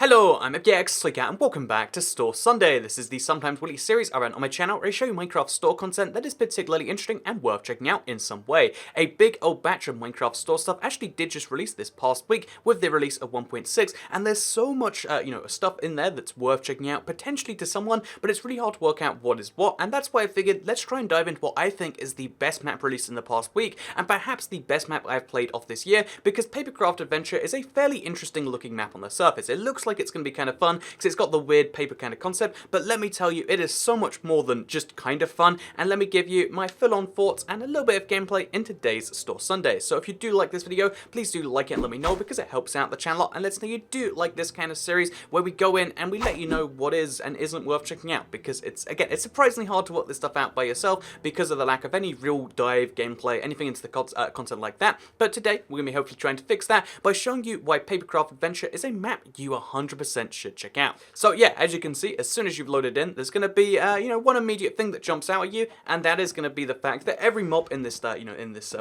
Hello, I'm FGX and welcome back to Store Sunday. This is the sometimes Willy series I run on my channel where I show you Minecraft store content that is particularly interesting and worth checking out in some way. A big old batch of Minecraft store stuff actually did just release this past week with the release of 1.6, and there's so much stuff in there that's worth checking out potentially to someone, but it's really hard to work out what is what, and that's why I figured let's try and dive into what I think is the best map released in the past week, and perhaps the best map I've played off this year, because Papercraft Adventure is a fairly interesting looking map on the surface. It looks like it's going to be kind of fun because it's got the weird paper kind of concept, but let me tell you, it is so much more than just kind of fun, and let me give you my full-on thoughts and a little bit of gameplay in today's Store Sunday. So if you do like this video, please do like it and let me know, because it helps out the channel and lets me know you do like this kind of series where we go in and we let you know what is and isn't worth checking out, because it's surprisingly hard to work this stuff out by yourself because of the lack of any real dive gameplay, anything into the content like that. But today we're going to be hopefully trying to fix that by showing you why Papercraft Adventure is a map you 100% should check out. So yeah, as you can see, as soon as you've loaded in, there's going to be one immediate thing that jumps out at you, and that is going to be the fact that every mob in this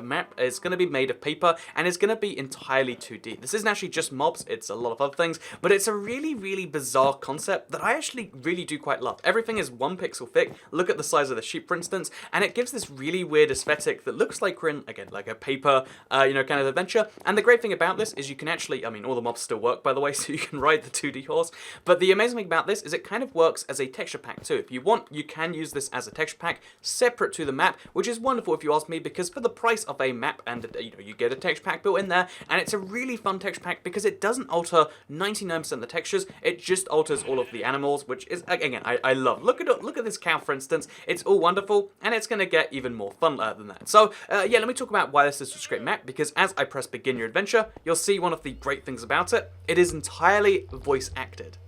map is going to be made of paper and is going to be entirely 2D. This isn't actually just mobs, it's a lot of other things, but it's a really bizarre concept that I actually really do quite love. Everything is 1 pixel thick. Look at the size of the sheep, for instance, and it gives this really weird aesthetic that looks like we're in, again, like a paper kind of adventure. And the great thing about this is you can actually, all the mobs still work, by the way, so you can ride the 2D horse. But the amazing thing about this is it kind of works as a texture pack too. If you want, you can use this as a texture pack separate to the map, which is wonderful if you ask me, because for the price of a map, and you get a texture pack built in there, and it's a really fun texture pack because it doesn't alter 99% of the textures, it just alters all of the animals, which is, again, I love. Look at this cow, for instance. It's all wonderful, and it's going to get even more fun than that. So yeah, let me talk about why this is such a great map, because as I press begin your adventure, you'll see one of the great things about it. It is entirely voice acted.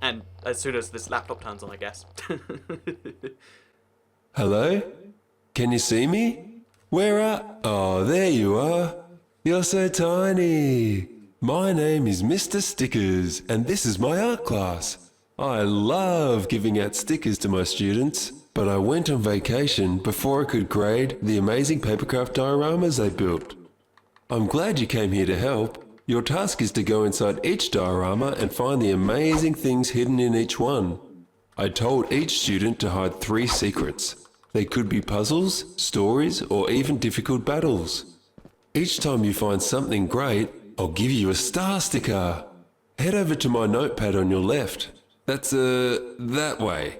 And as soon as this laptop turns on, I guess. Hello? Can you see me? Where are... Oh, there you are. You're so tiny. My name is Mr. Stickers, and this is my art class. I love giving out stickers to my students, but I went on vacation before I could grade the amazing Papercraft dioramas they built. I'm glad you came here to help. Your task is to go inside each diorama and find the amazing things hidden in each one. I told each student to hide 3 secrets. They could be puzzles, stories, or even difficult battles. Each time you find something great, I'll give you a star sticker. Head over to my notepad on your left. That's that way.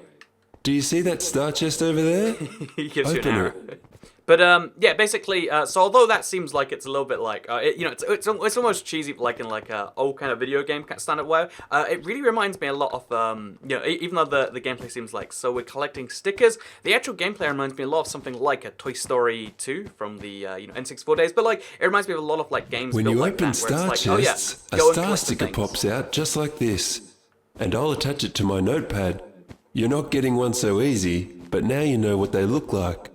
Do you see that star chest over there? He gives you an Open arrow. it. But yeah, basically, so although that seems like it's a little bit like, it's almost cheesy, like in like a old kind of video game standard way. It really reminds me a lot of, even though the gameplay seems like, so we're collecting stickers, the actual gameplay reminds me a lot of something like a Toy Story 2 from the N64 days. But like, it reminds me of a lot of like games When built you like open that, star where it's like, chests, oh, yeah, a star sticker pops out just like this. And I'll attach it to my notepad. You're not getting one so easy, but now you know what they look like.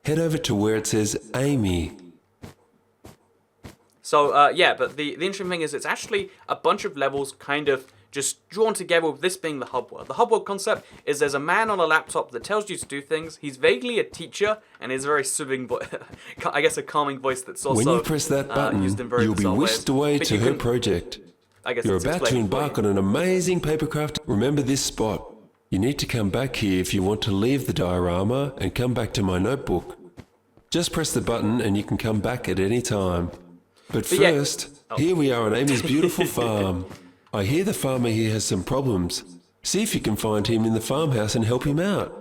Head over to where it says Amy. So, yeah, but the interesting thing is it's actually a bunch of levels kind of just drawn together, with this being the Hopworld. The Hopworld concept is there's a man on a laptop that tells you to do things. He's vaguely a teacher, and is a very soothing I guess a calming voice that's also When you press that button, used in very you'll be bizarre whisked ways. away But to you her can- project. I guess You're it's about to explained for you. embark on an amazing Papercraft. Remember this spot. You need to come back here if you want to leave the diorama and come back to my notebook. Just press the button and you can come back at any time. But yeah. first, here we are on Amy's beautiful farm. I hear the farmer here has some problems. See if you can find him in the farmhouse and help him out.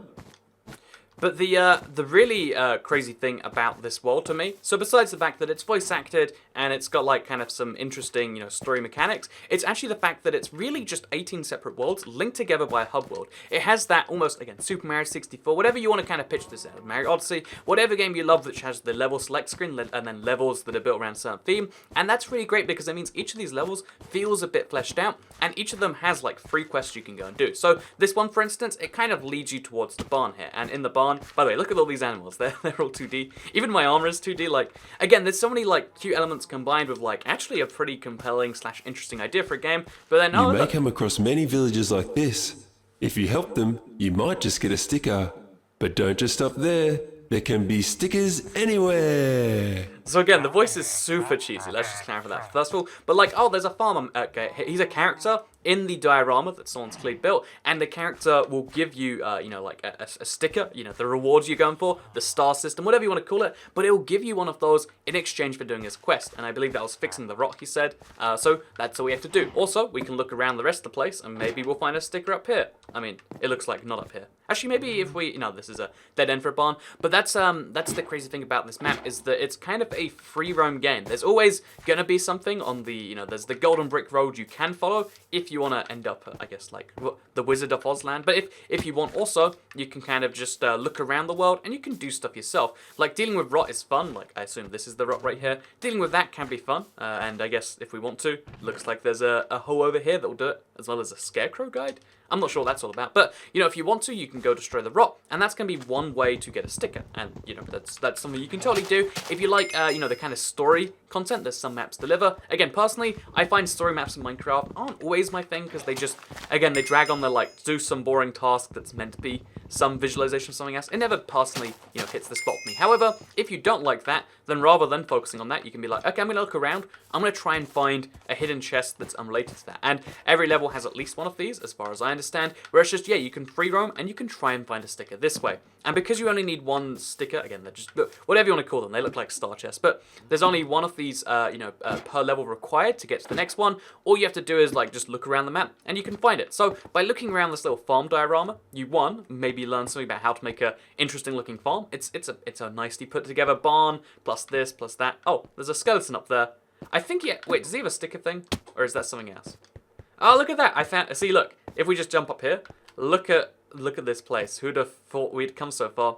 But the really crazy thing about this world to me, so besides the fact that it's voice acted and it's got like kind of some interesting story mechanics, it's actually the fact that it's really just 18 separate worlds linked together by a hub world. It has that almost, again, Super Mario 64, whatever you want to kind of pitch this out, Mario Odyssey, whatever game you love that has the level select screen and then levels that are built around a certain theme, and that's really great because it means each of these levels feels a bit fleshed out, and each of them has like 3 quests you can go and do. So this one, for instance, it kind of leads you towards the barn here, and in the barn, by the way, look at all these animals. They're all 2D. Even my armor is 2D. Like, again, there's so many like cute elements combined with like actually a pretty compelling / interesting idea for a game. But then You may come across many villages like this. If you help them, you might just get a sticker. But don't just stop there. There can be stickers anywhere. So again, the voice is super cheesy. Let's just clarify that first of all. But like, oh, there's a farmer. Okay, he's a character, in the diorama that someone's clearly built, and the character will give you, like a sticker, the rewards you're going for, the star system, whatever you want to call it, but it will give you one of those in exchange for doing his quest, and I believe that was fixing the rock, he said, so that's all we have to do. Also, we can look around the rest of the place, and maybe we'll find a sticker up here. I mean, it looks like not up here. Actually, maybe if we, no, this is a dead end for a barn, but that's the crazy thing about this map, is that it's kind of a free roam game. There's always gonna be something on the, there's the golden brick road you can follow if you want to end up, I guess, like the Wizard of Oz land. But if you want also, you can kind of just look around the world and you can do stuff yourself. Like dealing with rot is fun. Like I assume this is the rot right here. Dealing with that can be fun. And I guess if we want to, looks like there's a hoe over here that will do it, as well as a scarecrow guide. I'm not sure what that's all about, but if you want to, you can go destroy the rot, and that's gonna be one way to get a sticker, and that's something you can totally do if you like, the kind of story content that some maps deliver. Again, personally, I find story maps in Minecraft aren't always my thing because they just, again, they drag on the like do some boring task that's meant to be some visualization of something else. It never personally, hits the spot for me. However, if you don't like that, then rather than focusing on that, you can be like, okay, I'm gonna look around. I'm gonna try and find a hidden chest that's unrelated to that. And every level has at least one of these, as far as I understand, where it's just, yeah, you can free roam and you can try and find a sticker this way. And because you only need one sticker, again, they're just, whatever you want to call them, they look like star chests, but there's only one of these, per level required to get to the next one. All you have to do is like just look around the map and you can find it. So by looking around this little farm diorama, you maybe learn something about how to make a interesting looking farm. It's a nicely put together barn, plus this, plus that. Oh, there's a skeleton up there. I think wait, does he have a sticker thing? Or is that something else? Oh, look at that. I found, see, look, if we just jump up here, look at this place. Who'd have thought we'd come so far?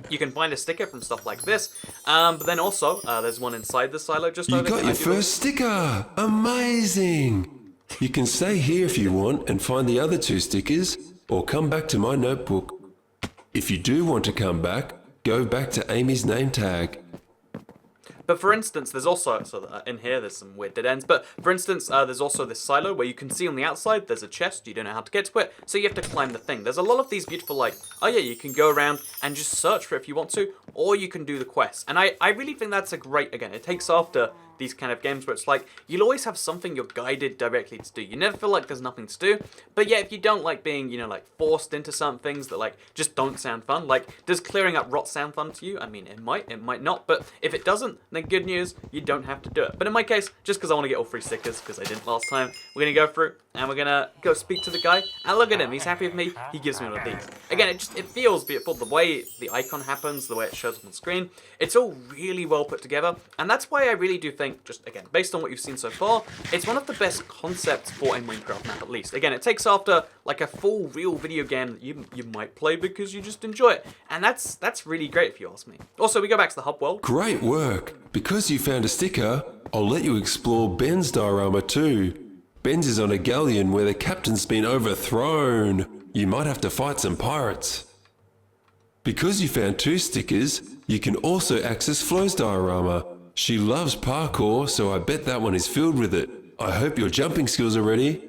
You can find a sticker from stuff like this, but then also, there's one inside the silo just over here. You got your first sticker! Amazing! You can stay here if you want and find the other 2 stickers, or come back to my notebook. If you do want to come back, go back to Amy's name tag. But for instance, there's also, in here there's some weird dead ends, but for instance, there's also this silo where you can see on the outside there's a chest, you don't know how to get to it, so you have to climb the thing. There's a lot of these beautiful, like, oh yeah, you can go around and just search for it if you want to, or you can do the quest. And I really think that's a great, again, it takes after these kind of games where it's like, you'll always have something you're guided directly to do. You never feel like there's nothing to do, but yeah, if you don't like being, like, forced into some things that, like, just don't sound fun, like, does clearing up rot sound fun to you? I mean, it might not, but if it doesn't, then good news, you don't have to do it. But in my case, just because I want to get all 3 stickers, because I didn't last time, we're going to go through, and we're going to go speak to the guy, and look at him, he's happy with me, he gives me one of these. Again, it feels beautiful, the way the icon happens, the way it shows up on screen, it's all really well put together, and that's why I really do think, just again, based on what you've seen so far, it's one of the best concepts for a Minecraft map, at least. Again, it takes after, like, a full, real video game that you might play because you just enjoy it, and that's really great if you ask me. Also, we go back to the Hopworld. Great work! Because you found a sticker, I'll let you explore Ben's diorama too. Ben's is on a galleon where the captain's been overthrown. You might have to fight some pirates. Because you found 2 stickers, you can also access Flo's diorama. She loves parkour, so I bet that one is filled with it. I hope your jumping skills are ready.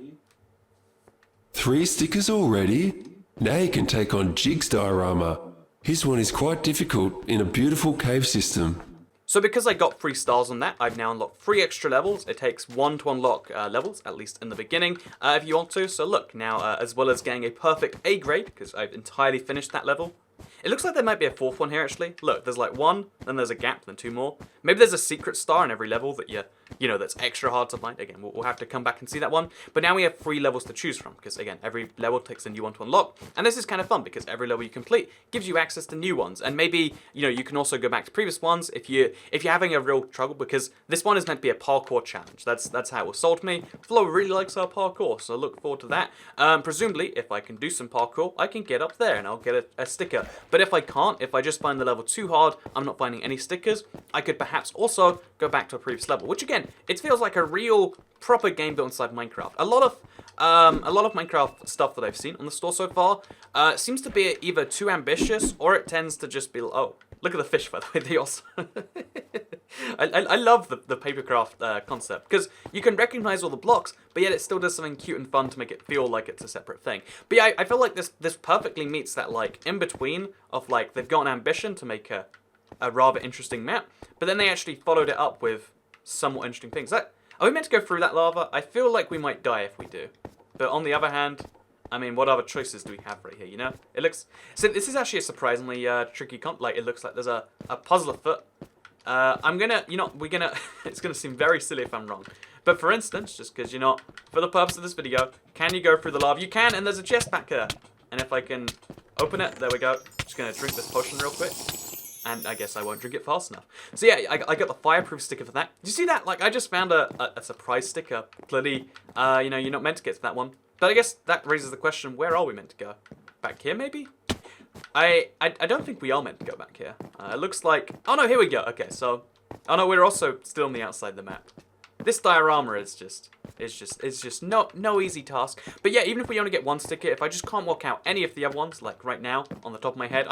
3 stickers already? Now you can take on Jig's diorama. His one is quite difficult in a beautiful cave system. So because I got 3 stars on that, I've now unlocked 3 extra levels. It takes 1 to unlock levels, at least in the beginning, if you want to. So look, now as well as getting a perfect A grade, because I've entirely finished that level, it looks like there might be a 4th one here, actually. Look, there's like 1, then there's a gap, then 2 more. Maybe there's a secret star in every level that that's extra hard to find. Again, we'll have to come back and see that one. But now we have 3 levels to choose from, because again, every level takes a new one to unlock. And this is kind of fun, because every level you complete gives you access to new ones. And maybe, you can also go back to previous ones if you're having a real trouble, because this one is meant to be a parkour challenge. That's how it was sold to me. Flo really likes our parkour, so I look forward to that. Presumably, if I can do some parkour, I can get up there and I'll get a sticker. But if I can't, if I just find the level too hard, I'm not finding any stickers, I could perhaps also go back to a previous level, which again, it feels like a real proper game built inside Minecraft. A lot of Minecraft stuff that I've seen on the store so far seems to be either too ambitious or it tends to just be, oh, look at the fish, by the way, they also... I love the Papercraft concept, because you can recognize all the blocks, but yet it still does something cute and fun to make it feel like it's a separate thing. But yeah, I feel like this perfectly meets that, like, in-between of, like, they've got an ambition to make a rather interesting map, but then they actually followed it up with somewhat interesting things. Are we meant to go through that lava? I feel like we might die if we do. But on the other hand, I mean, what other choices do we have right here, you know? It looks... So this is actually a surprisingly tricky comp. Like, it looks like there's a puzzle afoot. I'm gonna... You know, we're gonna... It's gonna seem very silly if I'm wrong. But for instance, just because, you know, for the purpose of this video, can you go through the lava? You can, and there's a chest back there. And if I can open it, there we go. Just gonna drink this potion real quick. And I guess I won't drink it fast enough. So yeah, I got the fireproof sticker for that. Did you see that? Like, I just found a surprise sticker. Clearly, you know, you're not meant to get to that one. But I guess that raises the question, where are we meant to go? Back here, maybe? I don't think we are meant to go back here. It looks like... Oh, no, here we go. Okay, so... Oh, no, we're also still on the outside of the map. This diorama is just... It's just no easy task. But yeah, even if we only get one sticker, if I just can't work out any of the other ones, like right now, on the top of my head,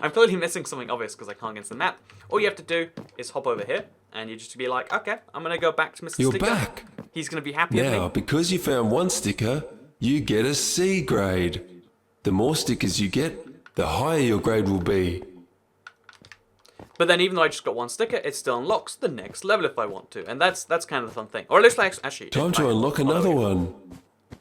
I'm clearly missing something obvious because I can't get to the map. All you have to do is hop over here, and you just be like, okay, I'm going to go back to Mr. You're Sticker. back. He's going to be happy with me. Now, because you found one sticker, you get a C grade. The more stickers you get, the higher your grade will be. But then even though I just got one sticker, it still unlocks the next level if I want to. And that's kind of the fun thing. Or at least like, actually... Time to unlock another one.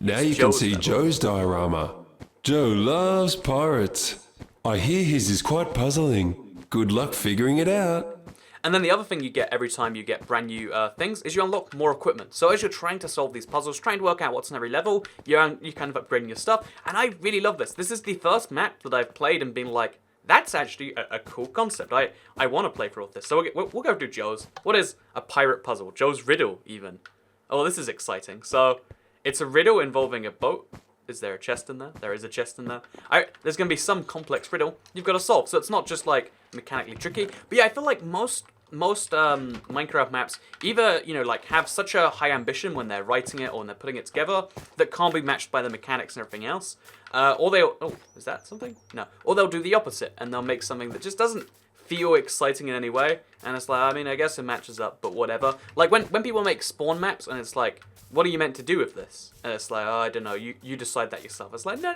Now you can see Joe's diorama. Joe loves pirates. I hear his is quite puzzling. Good luck figuring it out. And then the other thing you get every time you get brand new things is you unlock more equipment. So as you're trying to solve these puzzles, trying to work out what's in every level, you're kind of upgrading your stuff. And I really love this. This is the first map that I've played and been like, that's actually a cool concept. I want to play for all this. So we'll go do Joe's. What is a pirate puzzle? Joe's riddle, even. Oh, this is exciting. So it's a riddle involving a boat. Is there a chest in there? There is a chest in there. There's going to be some complex riddle you've got to solve. So it's not just like mechanically tricky. But yeah, I feel like most Minecraft maps either, you know, like have such a high ambition when they're writing it or when they're putting it together that can't be matched by the mechanics and everything else. Or they'll... Oh, is that something? No. Or they'll do the opposite and they'll make something that just doesn't feel exciting in any way. And it's like, I mean, I guess it matches up, but whatever. Like when people make spawn maps and it's like, what are you meant to do with this? And it's like, oh, I don't know, you decide that yourself. It's like, no,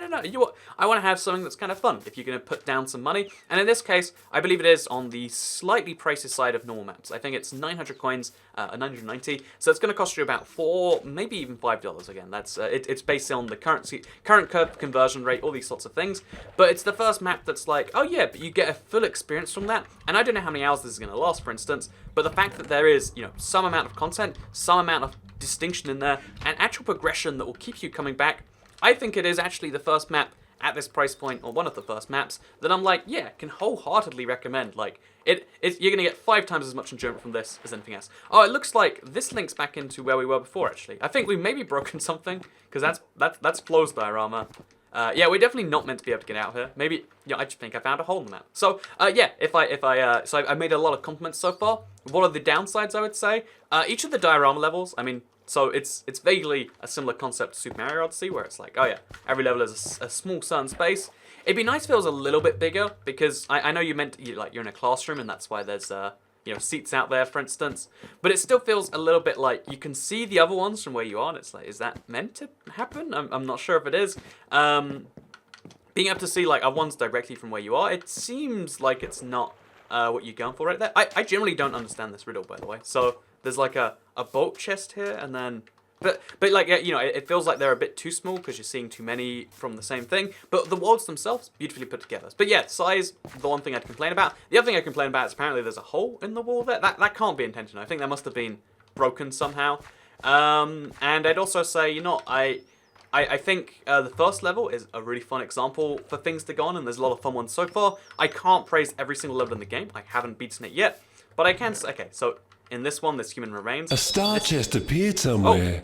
I want to have something that's kind of fun if you're going to put down some money. And in this case, I believe it is on the slightly pricey side of normal maps. I think it's 900 coins, 990. So it's going to cost you about $4, maybe even $5 again. That's it's based on the current conversion rate, all these sorts of things. But it's the first map that's like, oh yeah, but you get a full experience from that. And I don't know how many hours this is going to last, for instance. But the fact that there is, you know, some amount of content, some amount of distinction in there, and actual progression that will keep you coming back, I think it is actually the first map at this price point, or one of the first maps, that I'm like, yeah, can wholeheartedly recommend. Like, you're going to get 5 times as much enjoyment from this as anything else. Oh, it looks like this links back into where we were before, actually. I think we maybe broken something, because that's Flo's diorama. Yeah, we're definitely not meant to be able to get out here. Maybe, yeah, I just think I found a hole in the map. So, yeah, so I made a lot of compliments so far. What are the downsides, I would say? Each of the diorama levels, I mean, so it's vaguely a similar concept to Super Mario Odyssey, where it's like, oh yeah, every level is a small certain space. It'd be nice if it was a little bit bigger, because I know you're in a classroom, and that's why there's you know, seats out there, for instance. But it still feels a little bit like you can see the other ones from where you are, and it's like, is that meant to happen? I'm not sure if it is. Being able to see like other ones directly from where you are, it seems like it's not what you're going for right there. I generally don't understand this riddle, by the way. So there's like a boat chest here, and then... But like, you know, it feels like they're a bit too small because you're seeing too many from the same thing. But the worlds themselves, beautifully put together. But yeah, size, the one thing I'd complain about. The other thing I complain about is apparently there's a hole in the wall there. That can't be intentional. I think that must have been broken somehow. And I'd also say, you know, I think the first level is a really fun example for things to go on, and there's a lot of fun ones so far. I can't praise every single level in the game. I haven't beaten it yet. But I can... Okay, so... In this one, this human remains. A star chest appeared somewhere.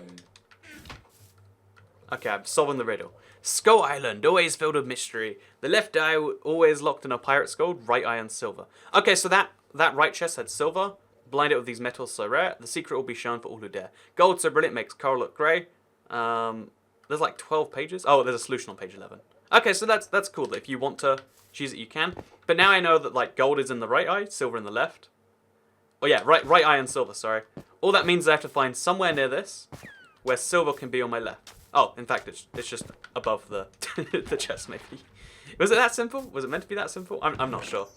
Oh. Okay, I'm solving the riddle. Skull Island, always filled with mystery. The left eye always locked in a pirate's gold, right eye on silver. Okay, so that right chest had silver. Blind it with these metals so rare. The secret will be shown for all who dare. Gold so brilliant makes coral look grey. There's like 12 pages. Oh, there's a solution on page 11. Okay, so that's cool. If you want to choose it, you can. But now I know that like gold is in the right eye, silver in the left. Oh yeah, right eye and silver, sorry. All that means I have to find somewhere near this where silver can be on my left. Oh, in fact, it's just above the the chest, maybe. Was it that simple? Was it meant to be that simple? I'm not sure.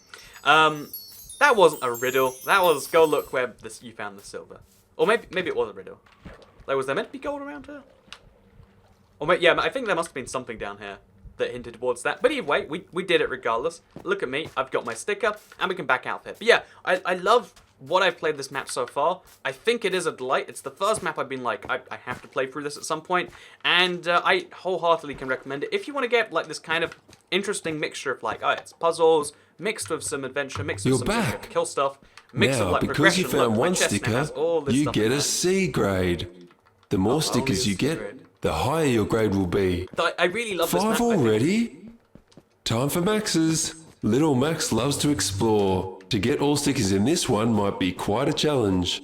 That wasn't a riddle. That was, go look where you found the silver. Or maybe it was a riddle. Like, was there meant to be gold around here? Or yeah, I think there must have been something down here that hinted towards that. But either way, we did it regardless. Look at me, I've got my sticker, and we can back out there. But yeah, I love what I've played this map so far. I think it is a delight. It's the first map I've been like, I have to play through this at some point, and I wholeheartedly can recommend it. If you want to get like this kind of interesting mixture of like, it's puzzles, mixed with some adventure, mixed with some kill stuff, mixed with like because you progression. found Look, one sticker, you get a C grade. The more stickers you get, the higher your grade will be. I really love this map. 5 already? Time for maxes. Little Max loves to explore. To get all stickers in this one might be quite a challenge.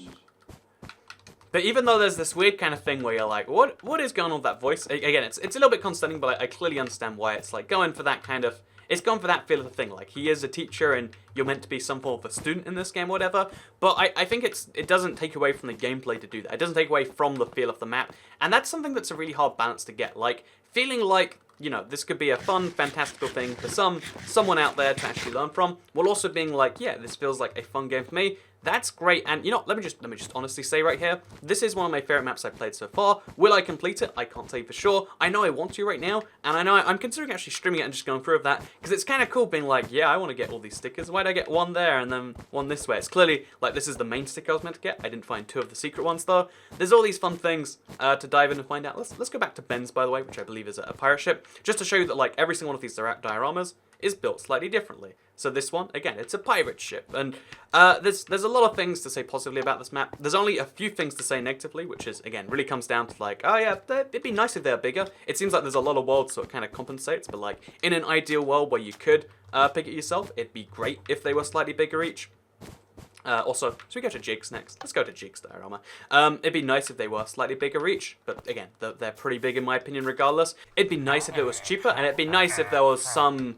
But even though there's this weird kind of thing where you're like, what is going on with that voice? Again, it's a little bit concerning, but I clearly understand why it's like going for that kind of... It's gone for that feel of the thing. Like, he is a teacher and you're meant to be some form of a student in this game or whatever. But I think it doesn't take away from the gameplay to do that. It doesn't take away from the feel of the map. And that's something that's a really hard balance to get. Like, feeling like, you know, this could be a fun, fantastical thing for someone out there to actually learn from, while also being like, yeah, this feels like a fun game for me. That's great, and you know, let me just honestly say right here, this is one of my favorite maps I've played so far. Will I complete it? I can't tell you for sure. I know I want to right now, and I know I'm considering actually streaming it and just going through of that, because it's kind of cool being like, yeah, I want to get all these stickers. Why'd I get one there and then one this way? It's clearly, like, this is the main sticker I was meant to get. I didn't find 2 of the secret ones, though. There's all these fun things to dive in and find out. Let's go back to Ben's, by the way, which I believe is a pirate ship, just to show you that, like, every single one of these dioramas is built slightly differently. So this one, again, it's a pirate ship, and there's a lot of things to say positively about this map. There's only a few things to say negatively, which is, again, really comes down to like, oh yeah, it'd be nice if they're bigger. It seems like there's a lot of worlds, so it kind of compensates, but like, in an ideal world where you could pick it yourself, it'd be great if they were slightly bigger each. Also, so we go to Jigs next. Let's go to Jigs diorama. It'd be nice if they were slightly bigger each, but again, they're pretty big in my opinion regardless. It'd be nice if it was cheaper, and it'd be nice if there was some...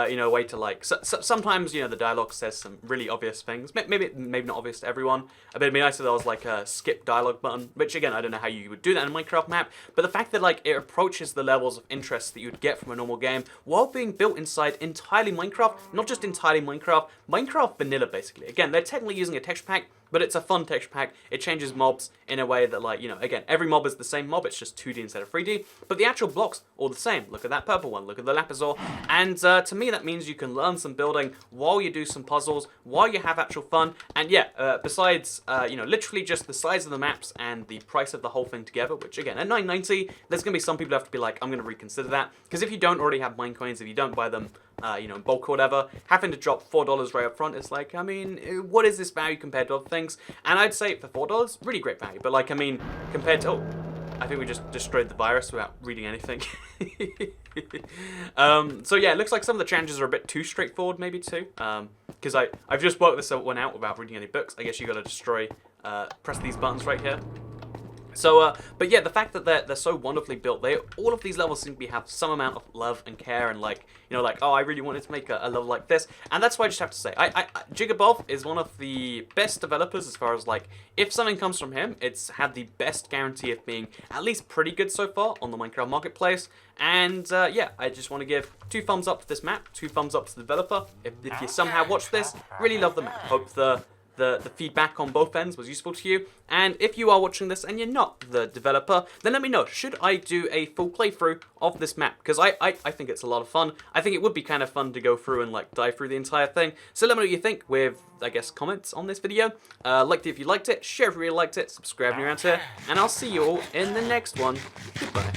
you know, way to like, sometimes, you know, the dialogue says some really obvious things, maybe not obvious to everyone, but it'd be nice if there was like a skip dialogue button, which again, I don't know how you would do that in a Minecraft map, but the fact that like it approaches the levels of interest that you'd get from a normal game while being built inside entirely Minecraft, not just entirely Minecraft vanilla basically. Again, they're technically using a texture pack, but it's a fun texture pack. It changes mobs in a way that, like, you know, again, every mob is the same mob, it's just 2D instead of 3D, but the actual blocks all the same. Look at that purple one, look at the lapis ore, and to me that means you can learn some building while you do some puzzles, while you have actual fun, and yeah, besides, you know, literally just the size of the maps and the price of the whole thing together, which again, at $9.90, there's going to be some people who have to be like, I'm going to reconsider that, because if you don't already have Minecoins, if you don't buy them, you know, in bulk or whatever, having to drop $4 right up front, it's like, I mean, what is this value compared to other things? And I'd say for $4, really great value, but like, I mean, compared to, oh, I think we just destroyed the virus without reading anything. So yeah, it looks like some of the challenges are a bit too straightforward, maybe too, because I've just worked this one out without reading any books. I guess you got to press these buttons right here. So, but yeah, the fact that they're so wonderfully built, all of these levels seem to have some amount of love and care, and like, you know, like, oh, I really wanted to make a level like this, and that's why I just have to say, Jigabov is one of the best developers as far as like, if something comes from him, it's had the best guarantee of being at least pretty good so far on the Minecraft Marketplace, and yeah, I just want to give 2 thumbs up to this map, 2 thumbs up to the developer. If you somehow watched this, really love the map. Hope the feedback on both ends was useful to you, and if you are watching this and you're not the developer, then let me know, should I do a full playthrough of this map, because I think it's a lot of fun. I think it would be kind of fun to go through and like dive through the entire thing, so let me know what you think with, I guess, comments on this video. Like it if you liked it, share if you really liked it, subscribe if you're around here, and I'll see you all in the next one. Goodbye.